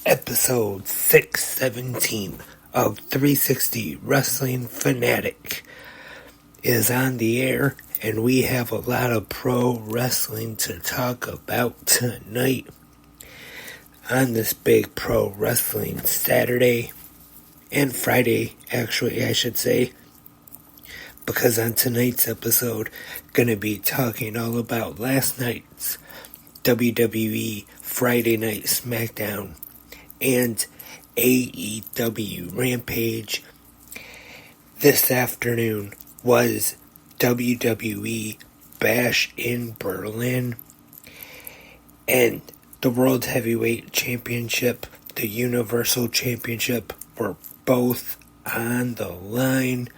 episode 617 of 360 Wrestling Fanatic is on the air, and we have a lot of pro wrestling to talk about tonight on this big pro wrestling Saturday and Friday, actually, I should say, because on tonight's episode, gonna be talking all about last night's WWE Friday Night Smackdown and AEW Rampage. This afternoon was WWE Bash in Berlin, and the World Heavyweight Championship, the Universal Championship were both on the line.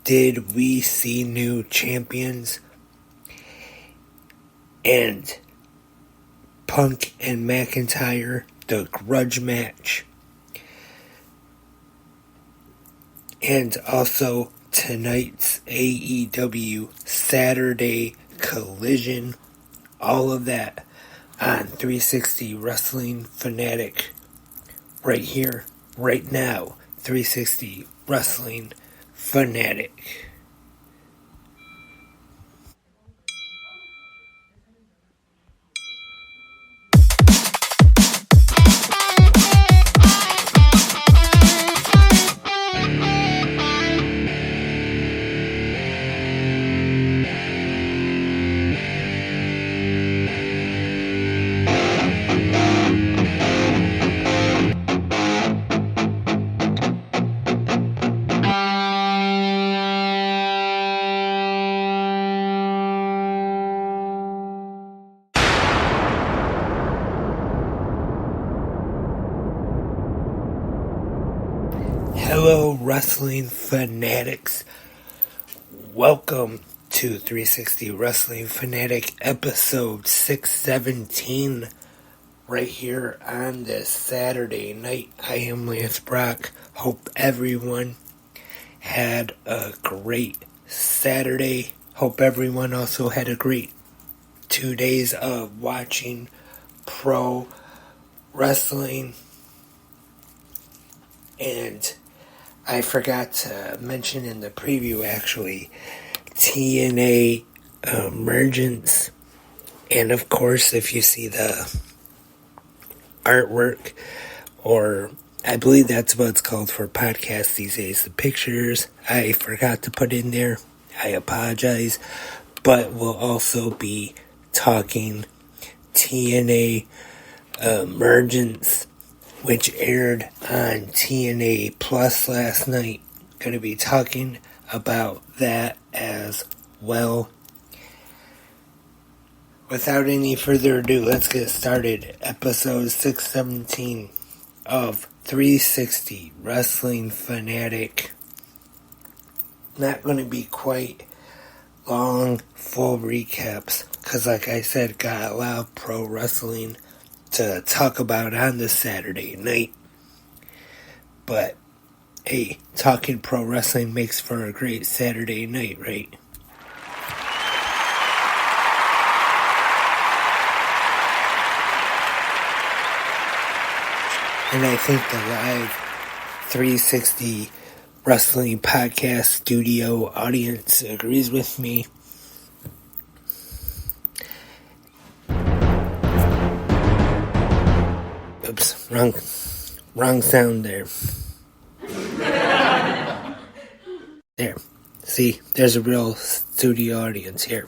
Did we see new champions? And Punk and McIntyre, the grudge match. And also tonight's AEW Saturday Collision. All of that on 360 Wrestling Fanatic. Right here, right now. 360 Wrestling Fanatic. Hello, wrestling fanatics. Welcome to 360 Wrestling Fanatic episode 617 right here on this Saturday night. I am Lance Brock. Hope everyone had a great Saturday. Hope everyone also had a great 2 days of watching pro wrestling. And I forgot to mention in the preview, actually, TNA Emergence. And of course, if you see the artwork, or I believe that's what it's called for podcasts these days, the pictures, I forgot to put in there. I apologize. But we'll also be talking TNA Emergence, which aired on TNA Plus last night. Going to be talking about that as well. Without any further ado, let's get started. Episode 617 of 360 Wrestling Fanatic. Not going to be quite long, full recaps, because like I said, got a lot of pro wrestling to talk about on this Saturday night. But hey, talking pro wrestling makes for a great Saturday night, right? And I think the live 360 Wrestling Podcast Studio audience agrees with me. Oops, wrong sound there. There. See, there's a real studio audience here.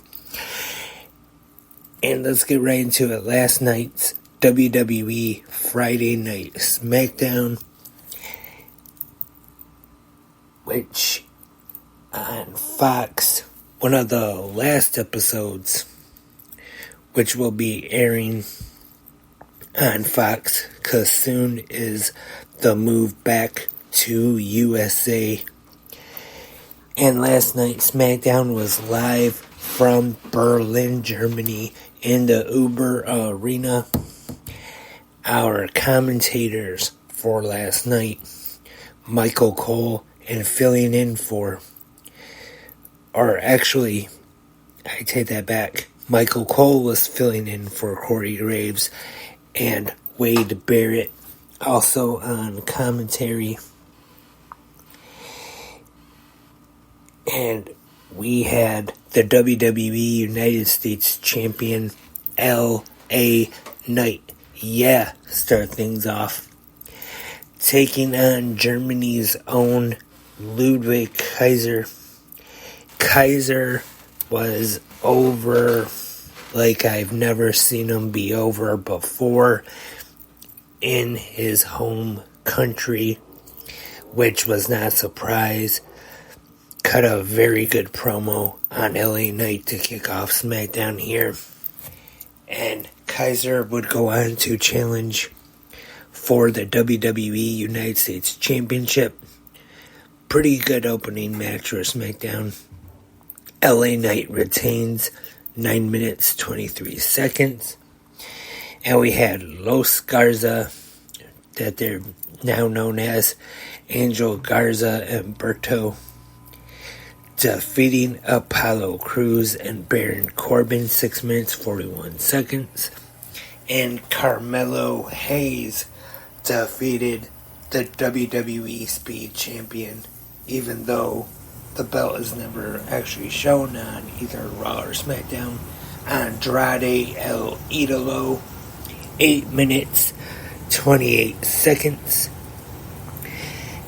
And let's get right into it. Last night's WWE Friday Night Smackdown, which on Fox, one of the last episodes, which will be airing on Fox, because soon is the move back to USA. And last night SmackDown was live from Berlin, Germany, in the Uber Arena. Our commentators for last night, Michael Cole, and filling in for, or actually, I take that back, Michael Cole was filling in for Corey Graves, and Wade Barrett Also on commentary. And we had the WWE United States Champion L.A. Knight. Yeah, start things off. Taking on Germany's own Ludwig Kaiser. Kaiser was over like I've never seen him be over before in his home country, which was not a surprise. Cut a very good promo on LA Knight to kick off Smackdown here. And Kaiser would go on to challenge for the WWE United States Championship. Pretty good opening match for Smackdown. LA Knight retains 9 minutes 23 seconds. And we had Los Garza, that they're now known as Angel Garza and Berto, defeating Apollo Crews and Baron Corbin 6 minutes 41 seconds. And Carmelo Hayes defeated the WWE Speed Champion, even though the belt is never actually shown on either Raw or SmackDown. Andrade El Idolo, 8 minutes 28 seconds.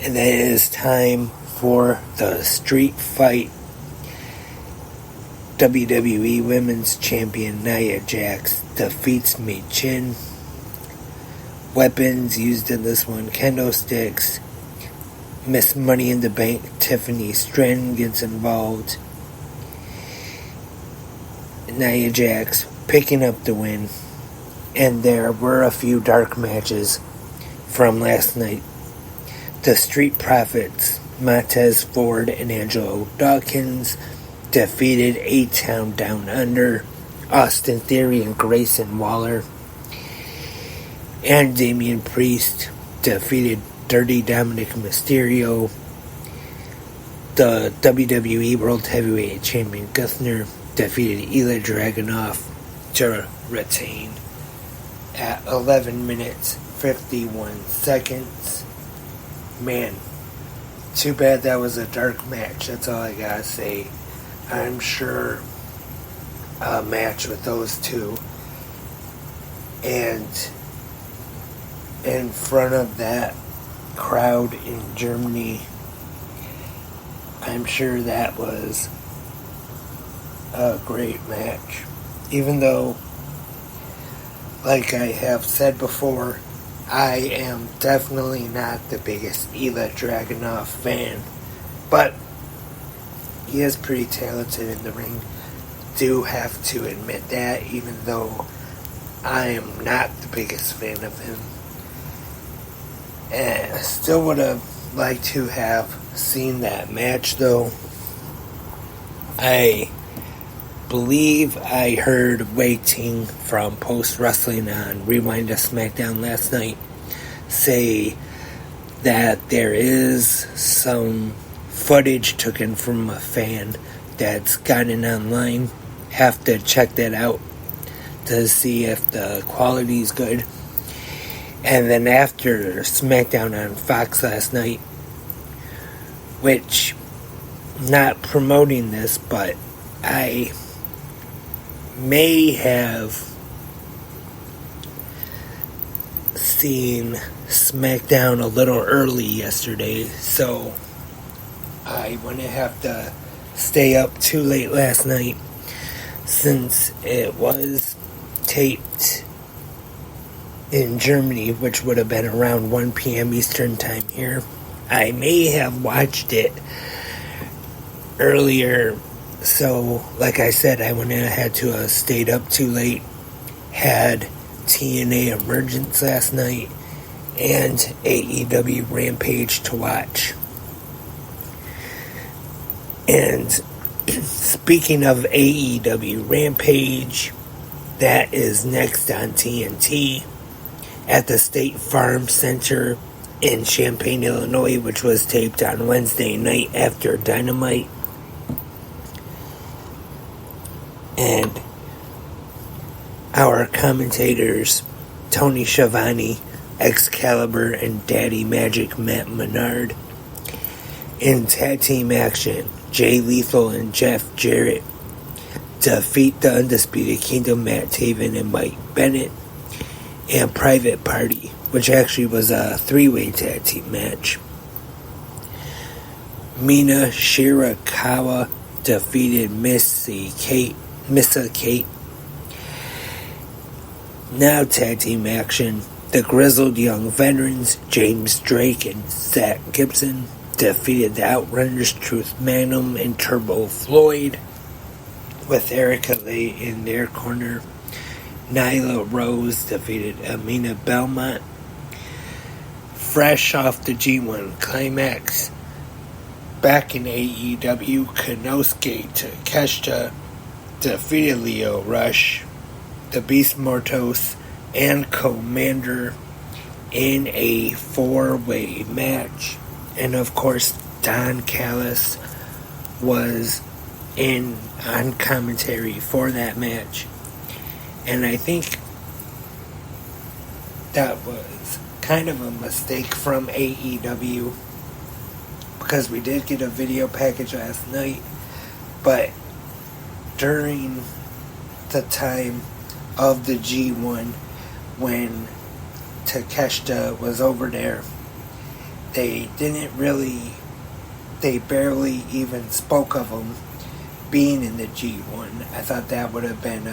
And then it is time for the Street Fight. WWE Women's Champion Nia Jax defeats Mei Chin. Weapons used in this one: kendo sticks. Miss Money in the Bank Tiffany Stratton gets involved. Nia Jax picking up the win. And there were a few dark matches from last night. The Street Profits, Montez Ford and Angelo Dawkins, defeated A-Town Down Under, Austin Theory and Grayson Waller. And Damian Priest defeated Dirty Dominic Mysterio. The WWE World Heavyweight Champion Gunther defeated Ilya Dragunov to retain at 11 minutes 51 seconds. Man, too bad that was a dark match. That's all I gotta say. I'm sure a match with those two, and in front of that crowd in Germany, I'm sure that was a great match. Even though, like I have said before, I am definitely not the biggest Ilya Dragunov fan, but he is pretty talented in the ring. Do have to admit that, even though I am not the biggest fan of him. And I still would have liked to have seen that match, though. I believe I heard Wei Ting from Post Wrestling on Rewind to Smackdown last night say that there is some footage taken from a fan that's gotten online. Have to check that out to see if the quality is good. And then after Smackdown on Fox last night, which, not promoting this, but I may have seen Smackdown a little early yesterday, so I wouldn't have to stay up too late last night since it was taped in Germany, which would have been around 1 p.m. Eastern time here. I may have watched it earlier, so like I said, I wouldn't have had to have stayed up too late. Had TNA Emergence last night and AEW Rampage to watch. And speaking of AEW Rampage, that is next on TNT at the State Farm Center in Champaign, Illinois, which was taped on Wednesday night after Dynamite. And our commentators, Tony Schiavone Excalibur and Daddy Magic Matt Menard. In tag team action, Jay Lethal and Jeff Jarrett defeat the Undisputed Kingdom, Matt Taven and Mike Bennett. And Private Party, which actually was a three-way tag team match. Mina Shirakawa defeated Missa Kate. Now tag team action. The Grizzled Young Veterans, James Drake and Zach Gibson, defeated the Outrunners, Truth Magnum and Turbo Floyd, with Erica Lay in their corner. Nyla Rose defeated Amina Belmont. Fresh off the G1 Climax, back in AEW, Konosuke Takeshita defeated Lio Rush, the Beast Mortos, and Commander in a four-way match. And of course, Don Callis was on commentary for that match. And I think that was kind of a mistake from AEW, because we did get a video package last night, but during the time of the G1 when Takeshita was over there, they barely even spoke of him being in the G1. I thought that would have been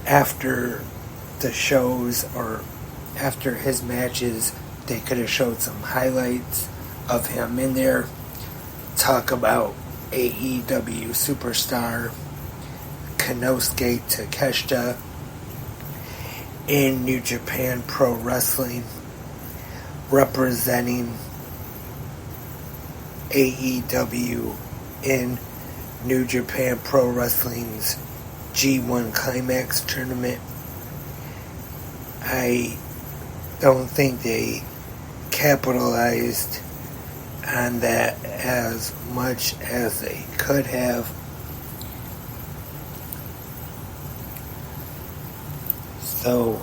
after the shows or after his matches, they could have showed some highlights of him in there. Talk about AEW superstar Konosuke Takeshita in New Japan Pro Wrestling, representing AEW in New Japan Pro Wrestling's G1 Climax tournament. I don't think they capitalized on that as much as they could have. So,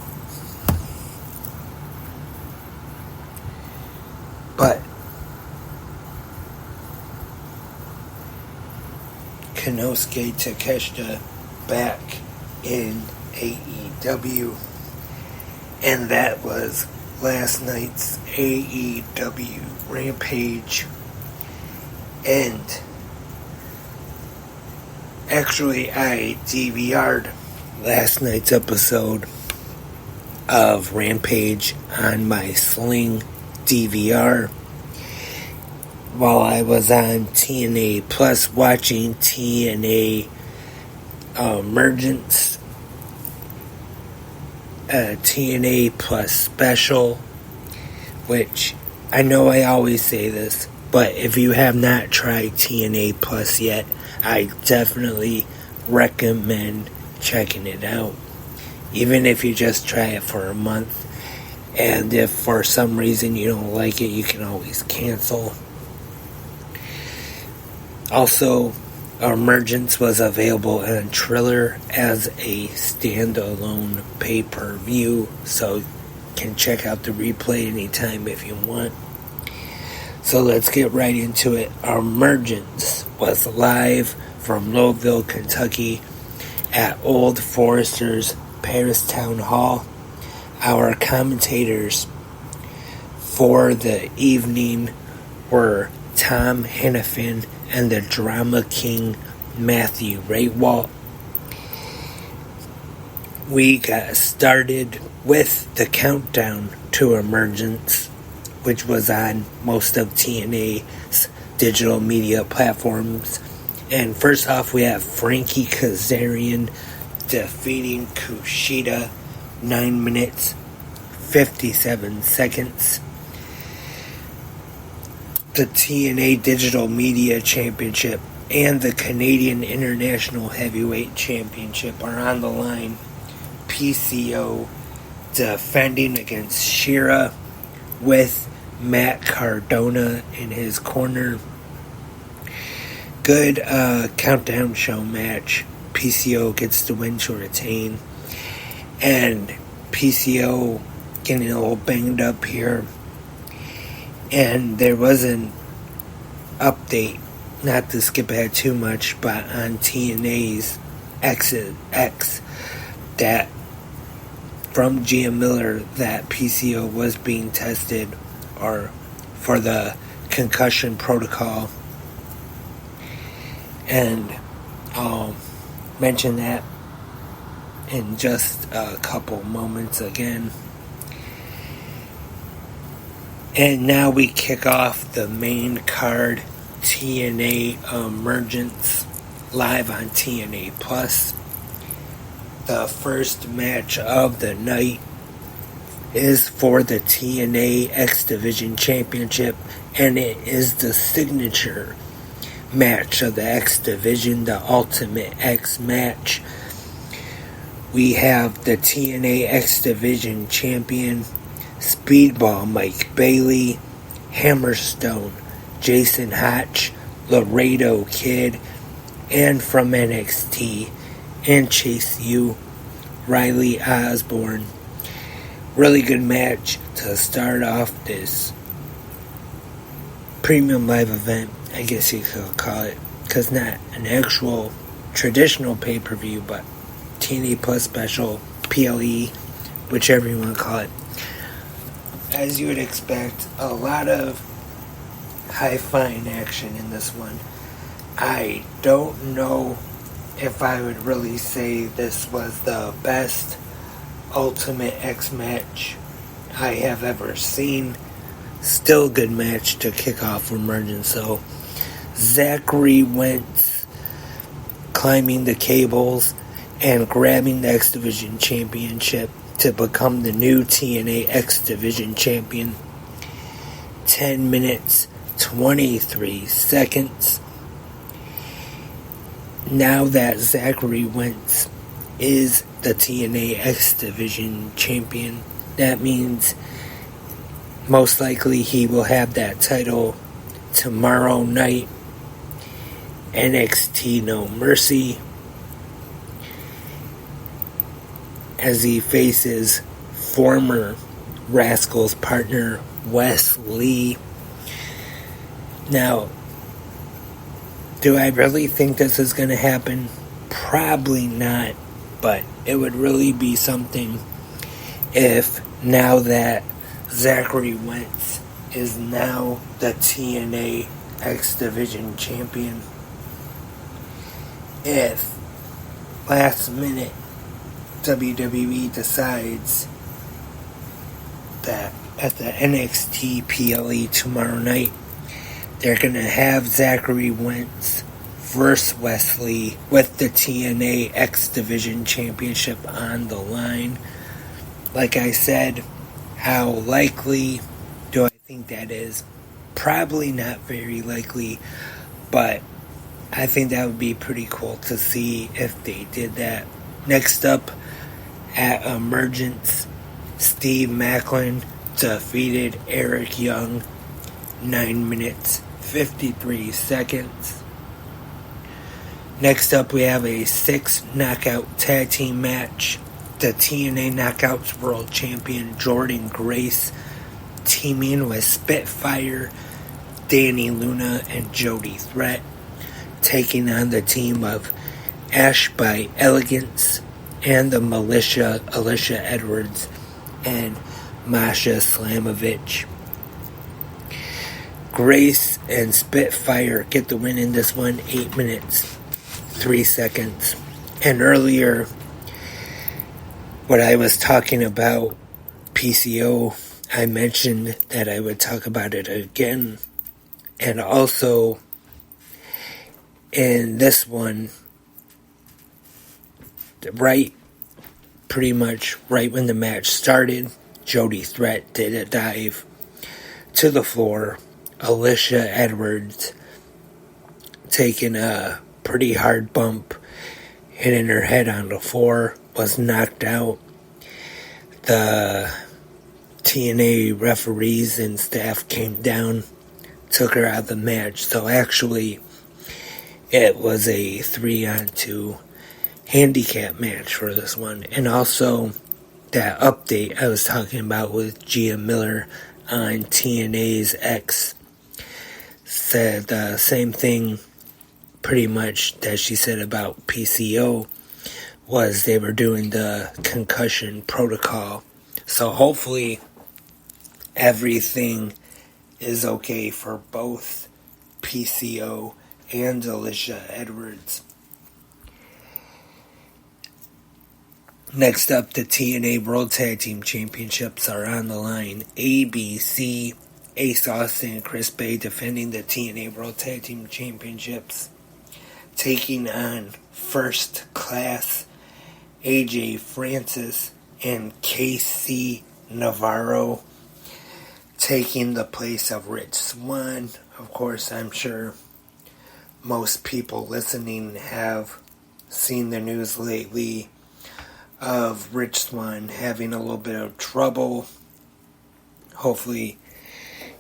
but Konosuke Takeshita back in AEW, and that was last night's AEW Rampage. And actually, I DVR'd last night's episode of Rampage on my Sling DVR while I was on TNA Plus watching TNA Emergence, TNA Plus Special, which I know I always say this, but if you have not tried TNA Plus yet, I definitely recommend checking it out. Even if you just try it for a month, and if for some reason you don't like it, you can always cancel. Also, Emergence was available on Triller as a standalone pay-per-view, so you can check out the replay anytime if you want. So let's get right into it. Emergence was live from Louisville, Kentucky at Old Forester's Paris Town Hall. Our commentators for the evening were Tom Hannafin and the Drama King Matthew Raywalt. We got started with the countdown to Emergence, which was on most of TNA's digital media platforms. And first off, we have Frankie Kazarian defeating Kushida, 9 minutes, 57 seconds. The TNA Digital Media Championship and the Canadian International Heavyweight Championship are on the line. PCO defending against Shira with Matt Cardona in his corner. Good countdown show match. PCO gets the win to retain. And PCO getting a little banged up here. And there was an update, not to skip ahead too much, but on TNA's X, that from GM Miller that PCO was being tested or for the concussion protocol. And I'll mention that in just a couple moments again. And now we kick off the main card, TNA Emergence, live on TNA Plus. The first match of the night is for the TNA X Division Championship, and it is the signature match of the X Division, the Ultimate X match. We have the TNA X Division Champion, Speedball Mike Bailey, Hammerstone, Jason Hotch, Laredo Kid, and from NXT, and Chase U, Riley Osborne. Really good match to start off this premium live event, I guess you could call it, because not an actual traditional pay-per-view, but TNA Plus special, PLE, whichever you want to call it. As you would expect, a lot of high-flying action in this one. I don't know if I would really say this was the best Ultimate X match I have ever seen. Still a good match to kick off Emergence. So, Zachary Wentz climbing the cables and grabbing the X Division Championship to become the new TNA X Division Champion. 10 minutes, 23 seconds. Now that Zachary Wentz is the TNA X Division Champion, that means most likely he will have that title tomorrow night. NXT No Mercy, as he faces former Rascals partner Wes Lee. Now, do I really think this is going to happen? Probably not, but it would really be something if, now that Zachary Wentz is now the TNA X Division Champion, if last minute WWE decides that at the NXT PLE tomorrow night, they're going to have Zachary Wentz versus Wes Lee with the TNA X Division Championship on the line. Like I said, how likely do I think that is? Probably not very likely, but I think that would be pretty cool to see if they did that. Next up, at Emergence, Steve Maclin defeated Eric Young, 9 minutes, 53 seconds. Next up, we have a 6-knockout tag team match. The TNA Knockouts World Champion Jordan Grace teaming with Spitfire, Danny Luna, and Jody Threat, taking on the team of Ash by Elegance and the Militia, Alicia Edwards and Masha Slamovich. Grace and Spitfire get the win in this one, 8 minutes, 3 seconds. And earlier, when I was talking about PCO, I mentioned that I would talk about it again. And also, in this one, pretty much right when the match started, Jody Threat did a dive to the floor. Alicia Edwards taking a pretty hard bump, hitting her head on the floor, was knocked out. The TNA referees and staff came down, took her out of the match. So actually, it was a 3-on-2 handicap match for this one. And also, that update I was talking about with Gia Miller on TNA's X said the same thing pretty much that she said about PCO, was they were doing the concussion protocol. So hopefully everything is okay for both PCO and Alicia Edwards. Next up, the TNA World Tag Team Championships are on the line. ABC, Ace Austin and Chris Bay defending the TNA World Tag Team Championships, taking on First Class, AJ Francis and KC Navarro, taking the place of Rich Swann. Of course, I'm sure most people listening have seen the news lately of Rich Swann having a little bit of trouble. Hopefully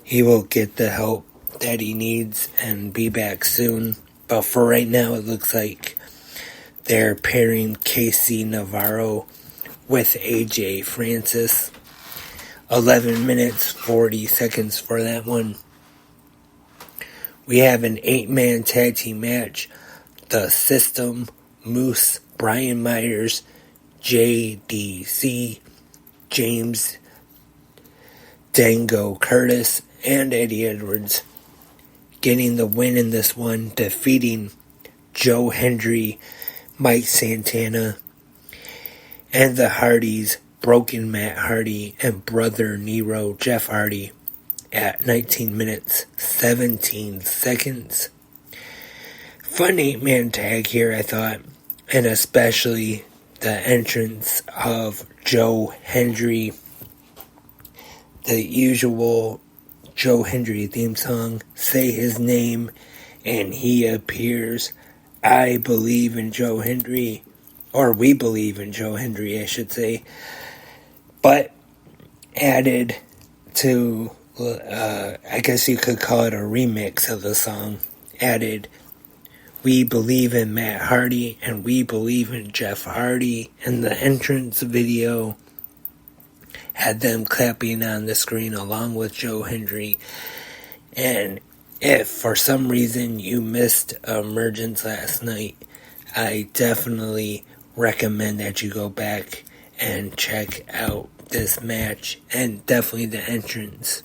he will get the help that he needs and be back soon. But for right now, it looks like they're pairing KC Navarro with AJ Francis. 11 minutes, 40 seconds for that one. We have an 8-man tag team match. The System, Moose, Brian Myers, JDC, James Dango Curtis, and Eddie Edwards getting the win in this one, defeating Joe Hendry, Mike Santana, and the Hardys, Broken Matt Hardy, and Brother Nero Jeff Hardy at 19 minutes, 17 seconds. Fun 8-man tag here, I thought, and especially the entrance of Joe Hendry, the usual Joe Hendry theme song, say his name and he appears. I believe in Joe Hendry, or we believe in Joe Hendry, I should say, but added to, I guess you could call it a remix of the song, added we believe in Matt Hardy and we believe in Jeff Hardy, and the entrance video had them clapping on the screen along with Joe Hendry. And if for some reason you missed Emergence last night, I definitely recommend that you go back and check out this match, and definitely the entrance.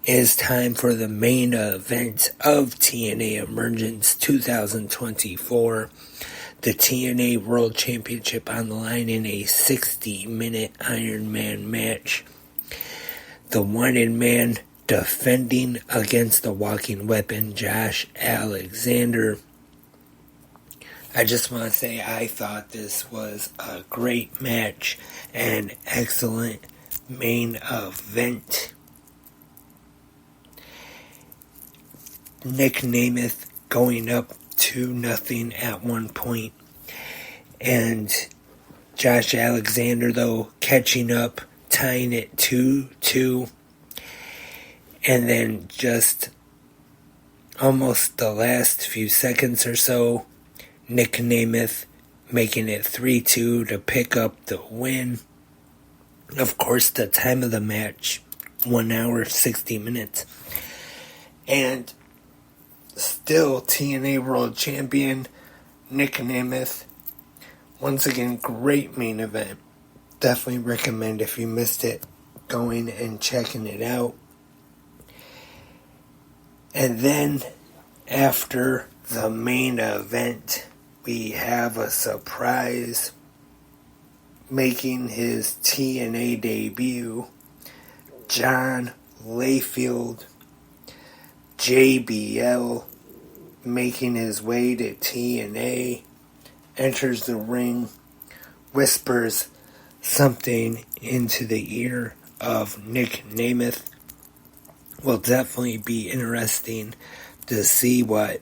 It is time for the main event of TNA Emergence 2024. The TNA World Championship on the line in a 60-minute Iron Man match. The wanted man defending against the walking weapon, Josh Alexander. I just want to say I thought this was a great match and excellent main event. Nick Nemeth going up 2-0 at one point, and Josh Alexander, though, catching up, tying it 2-2, and then just almost the last few seconds or so, Nick Nemeth making it 3-2 to pick up the win. Of course, the time of the match, 1 hour, 60 minutes. And still TNA World Champion Nick Nemeth. Once again, great main event. Definitely recommend, if you missed it, going and checking it out. And then after the main event, we have a surprise making his TNA debut. John Layfield, JBL, making his way to TNA, enters the ring, whispers something into the ear of Nick Nemeth. Will definitely be interesting to see what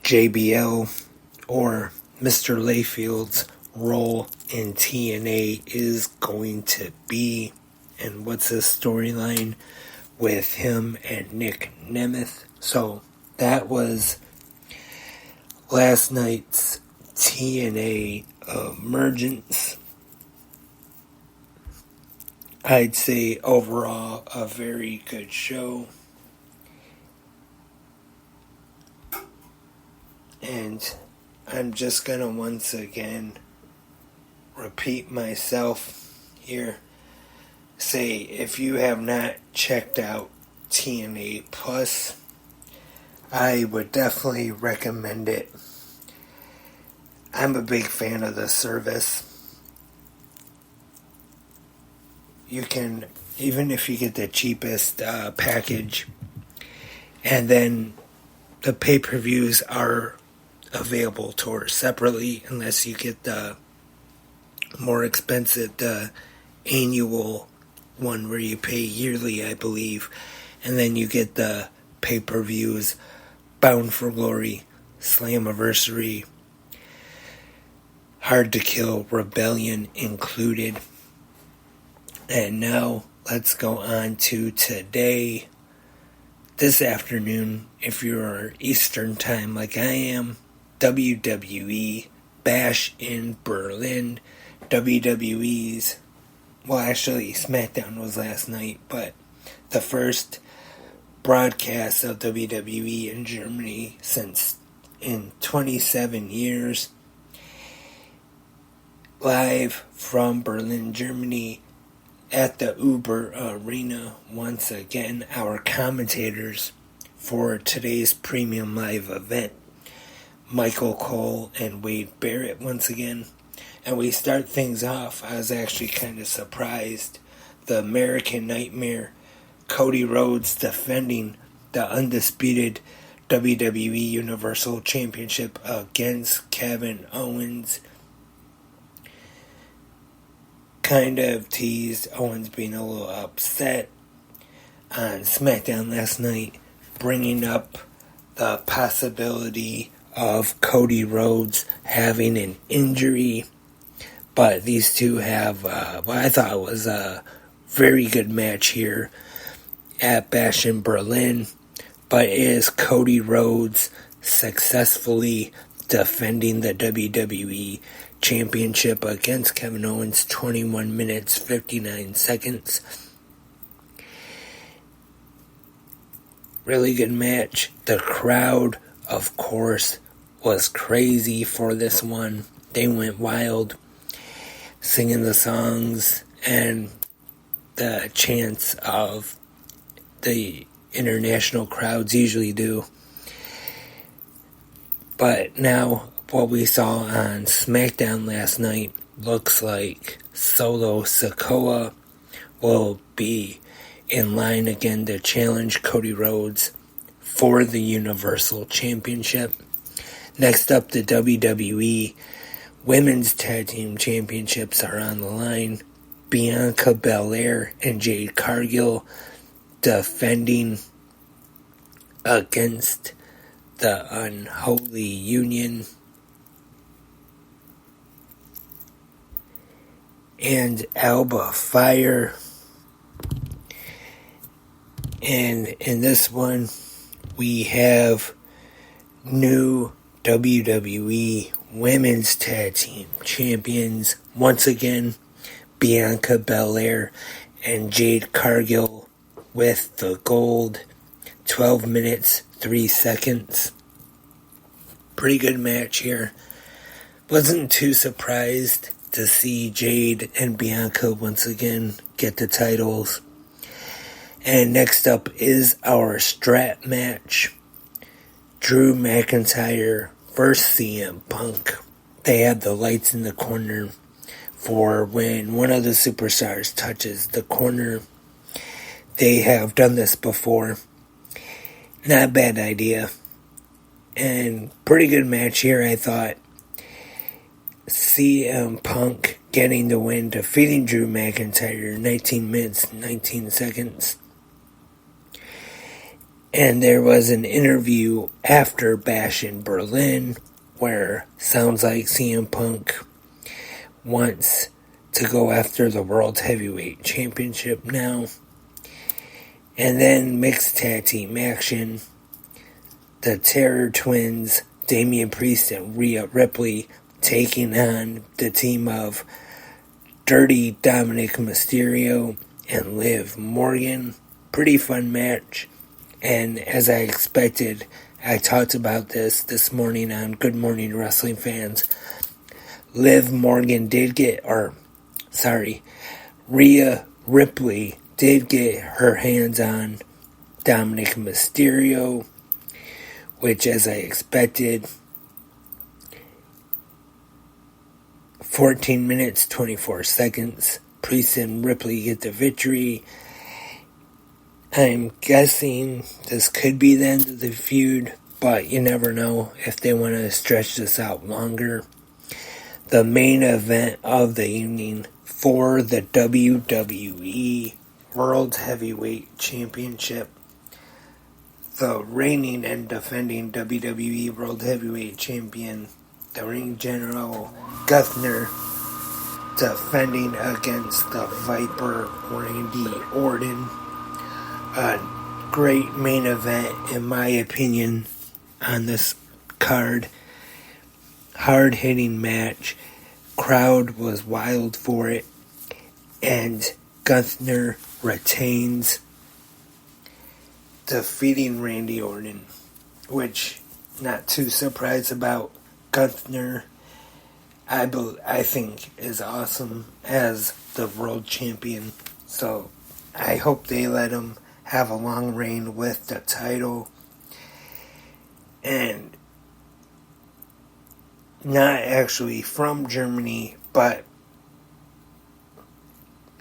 JBL or Mr. Layfield's role in TNA is going to be, and what's the storyline with him and Nick Nemeth. So that was last night's TNA Emergence. I'd say overall a very good show. And I'm just gonna once again repeat myself here. Say, if you have not checked out TNA Plus, I would definitely recommend it. I'm a big fan of the service. You can, even if you get the cheapest package, and then the pay-per-views are available separately, unless you get the more expensive, the annual one where you pay yearly, I believe, and then you get the pay-per-views, Bound for Glory, Slammiversary, Hard to Kill, Rebellion included. And now let's go on to today. This afternoon, if you're Eastern time like I am, WWE Bash in Berlin. WWE's, well, actually Smackdown was last night, but the first broadcast of WWE in Germany since in 27 years. Live from Berlin, Germany, at the Uber Arena. Once again, our commentators for today's premium live event, Michael Cole and Wade Barrett once again. And we start things off, I was actually kind of surprised. The American Nightmare, Cody Rhodes, defending the undisputed WWE Universal Championship against Kevin Owens. Kind of teased Owens being a little upset on SmackDown last night, bringing up the possibility of Cody Rhodes having an injury. But these two have what I thought was a very good match here at Bash in Berlin. But is Cody Rhodes successfully defending the WWE Championship against Kevin Owens, 21 minutes, 59 seconds. Really good match. The crowd, of course, was crazy for this one. They went wild, singing the songs and the chants of the international crowds usually do. But now, what we saw on SmackDown last night looks like Solo Sikoa will be in line again to challenge Cody Rhodes for the Universal Championship. Next up, the WWE Women's Tag Team Championships are on the line. Bianca Belair and Jade Cargill defending against the Unholy Union. And Alba Fire. And in this one, we have new WWE Women's Tag Team Champions. Once again, Bianca Belair and Jade Cargill with the gold. 12 minutes, 3 seconds. Pretty good match here. Wasn't too surprised to see Jade and Bianca once again get the titles. And next up is our strap match. Drew McIntyre versus CM Punk. They have the lights in the corner for when one of the superstars touches the corner. They have done this before. Not a bad idea. And pretty good match here, I thought. CM Punk getting the win, defeating Drew McIntyre, 19 minutes, 19 seconds. And there was an interview after Bash in Berlin where sounds like CM Punk wants to go after the World Heavyweight Championship now. And then mixed tag team action. The Terror Twins, Damian Priest and Rhea Ripley, taking on the team of Dirty Dominic Mysterio and Liv Morgan. Pretty fun match. And as I expected, I talked about this morning on Good Morning Wrestling Fans. Liv Morgan Rhea Ripley did get her hands on Dominic Mysterio, which, as I expected, 14 minutes, 24 seconds. Priest and Ripley get the victory. I'm guessing this could be the end of the feud, but you never know if they want to stretch this out longer. The main event of the evening for the WWE World Heavyweight Championship. The reigning and defending WWE World Heavyweight Champion, the Ring General Gunther, defending against the Viper Randy Orton. A great main event, in my opinion, on this card. Hard-hitting match. Crowd was wild for it. And Gunther retains, defeating Randy Orton, which, not too surprised about. Gunther, I think, is awesome as the world champion. So I hope they let him have a long reign with the title. And not actually from Germany, but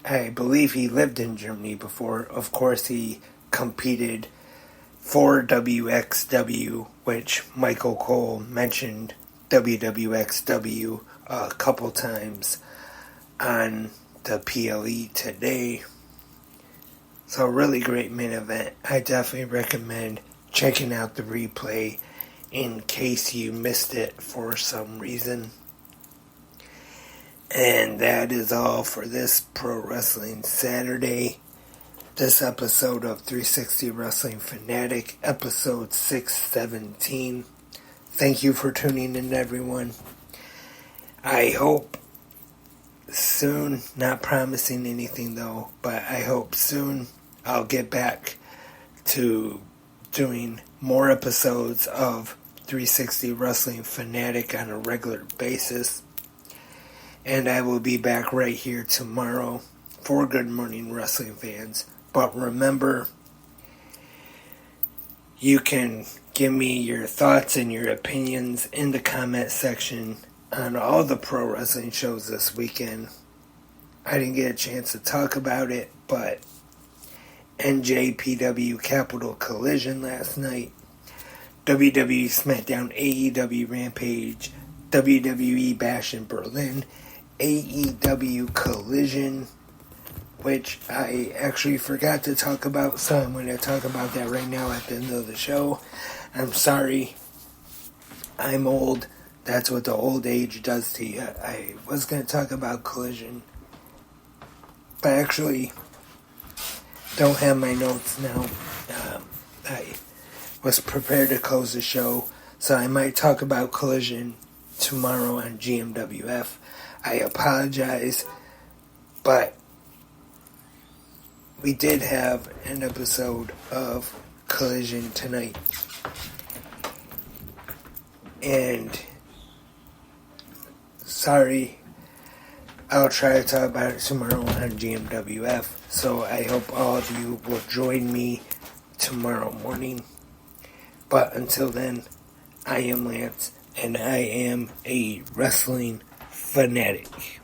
I believe he lived in Germany before. Of course, he competed for WXW, which Michael Cole mentioned WWXW a couple times on the PLE today. So, really great main event. I definitely recommend checking out the replay in case you missed it for some reason. And that is all for this Pro Wrestling Saturday. This episode of 360 Wrestling Fanatic, episode 617. Thank you for tuning in, everyone. I hope soon, not promising anything though, but I hope soon I'll get back to doing more episodes of 360 Wrestling Fanatic on a regular basis. And I will be back right here tomorrow for Good Morning Wrestling Fans. But remember, you can give me your thoughts and your opinions in the comment section on all the pro wrestling shows this weekend. I didn't get a chance to talk about it, but NJPW Capital Collision last night, WWE Smackdown, AEW Rampage, WWE Bash in Berlin, AEW Collision, which I actually forgot to talk about, so I'm going to talk about that right now at the end of the show. I'm sorry. I'm old. That's what the old age does to you. I was going to talk about Collision, but actually don't have my notes now. I was prepared to close the show, so I might talk about Collision tomorrow on GMWF. I apologize, but we did have an episode of Collision tonight. And sorry, I'll try to talk about it tomorrow on GMWF. So I hope all of you will join me tomorrow morning. But until then, I am Lance, and I am a wrestling fanatic.